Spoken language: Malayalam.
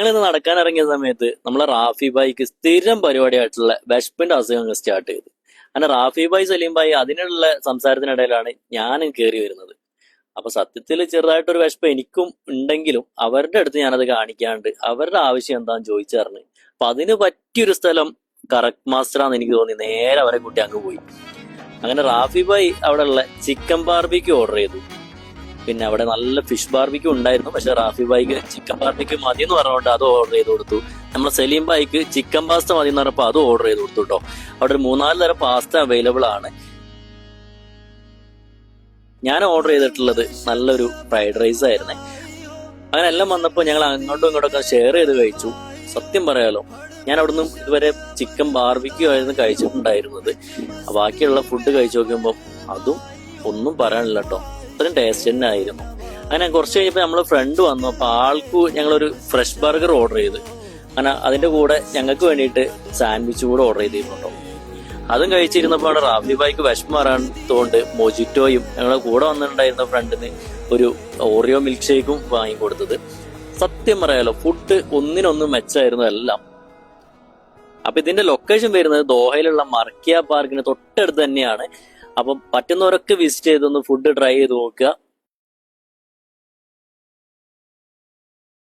ഞങ്ങളിന്ന് നടക്കാൻ ഇറങ്ങിയ സമയത്ത് നമ്മളെ റാഫി ബായിക്ക് സ്ഥിരം പരിപാടിയായിട്ടുള്ള വിശപ്പിന്റെ അസുഖം സ്റ്റാർട്ട് ചെയ്തു. അങ്ങനെ റാഫി ബായി സലീം ബായി അതിനുള്ള സംസാരത്തിനിടയിലാണ് ഞാൻ കയറി വരുന്നത്. അപ്പൊ സത്യത്തിൽ ചെറുതായിട്ടൊരു വിശപ്പ് എനിക്കും ഉണ്ടെങ്കിലും അവരുടെ അടുത്ത് ഞാനത് കാണിക്കാണ്ട് അവരുടെ ആവശ്യം എന്താന്ന് ചോദിച്ചറിഞ്ഞ് അപ്പൊ അതിന് പറ്റിയൊരു സ്ഥലം കറക്റ്റ് മാസ്റ്ററാന്ന് എനിക്ക് തോന്നി. നേരെ അവരെ കുട്ടി അങ്ങ് പോയി. അങ്ങനെ റാഫി ബായി അവിടെ ഉള്ള ചിക്കൻ ബാർബിക്ക് ഓർഡർ ചെയ്തു. പിന്നെ അവിടെ നല്ല ഫിഷ് ബാർബിക്യൂ ഉണ്ടായിരുന്നു. പക്ഷെ റാഫി ബായിക്ക് ചിക്കൻ ബാർബിക്യൂ മതി എന്ന് പറഞ്ഞുകൊണ്ട് അത് ഓർഡർ ചെയ്ത് കൊടുത്തു. നമ്മളെ സലീം ബായിക്ക് ചിക്കൻ പാസ്ത മതി എന്ന് പറഞ്ഞപ്പോൾ അത് ഓർഡർ ചെയ്ത് കൊടുത്തു കേട്ടോ. അവിടെ ഒരു 3-4 തരം പാസ്ത അവൈലബിൾ ആണ്. ഞാൻ ഓർഡർ ചെയ്തിട്ടുള്ളത് നല്ലൊരു ഫ്രൈഡ് റൈസ് ആയിരുന്നേ. അങ്ങനെ എല്ലാം വന്നപ്പോൾ ഞങ്ങൾ അങ്ങോട്ടും ഇങ്ങോട്ടൊക്കെ ഷെയർ ചെയ്ത് കഴിച്ചു. സത്യം പറയാലോ, ഞാൻ അവിടുന്ന് ഇതുവരെ ചിക്കൻ ബാർബിക്യൂ ആയിരുന്നു കഴിച്ചിട്ടുണ്ടായിരുന്നത്. ബാക്കിയുള്ള ഫുഡ് കഴിച്ചു നോക്കുമ്പോൾ അതും ഒന്നും പറയാനില്ല കേട്ടോ, അത്രയും ടേസ്റ്റ് തന്നെ ആയിരുന്നു. അങ്ങനെ കുറച്ച് കഴിഞ്ഞപ്പോൾ നമ്മളെ ഫ്രണ്ട് വന്നു. അപ്പൊ ആൾക്ക് ഞങ്ങളൊരു ഫ്രഷ് ബർഗർ ഓർഡർ ചെയ്ത്, അങ്ങനെ അതിന്റെ കൂടെ ഞങ്ങൾക്ക് വേണ്ടിയിട്ട് സാൻഡ്വിച്ച് കൂടെ ഓർഡർ ചെയ്തിരുന്നുണ്ടോ. അതും കഴിച്ചിരുന്നപ്പോൾ അവിടെ റാഫി ബായിക്ക് വിശപ്പ് മാറാത്തോണ്ട് മൊജിറ്റോയും ഞങ്ങളുടെ കൂടെ വന്നിട്ടുണ്ടായിരുന്ന ഫ്രണ്ടിന് ഒരു ഓറിയോ മിൽക്ക് ഷേക്കും വാങ്ങിക്കൊടുത്തത്. സത്യം പറയാലോ, ഫുഡ് ഒന്നിനൊന്നും മെച്ചമായിരുന്നു എല്ലാം. അപ്പൊ ഇതിന്റെ ലൊക്കേഷൻ വരുന്നത് ദോഹയിലുള്ള മർക്കിയ പാർക്കിന് തൊട്ടടുത്ത് തന്നെയാണ്. അപ്പൊ പറ്റുന്നവരൊക്കെ വിസിറ്റ് ചെയ്തൊന്ന് ഫുഡ് ട്രൈ ചെയ്ത് നോക്കുക.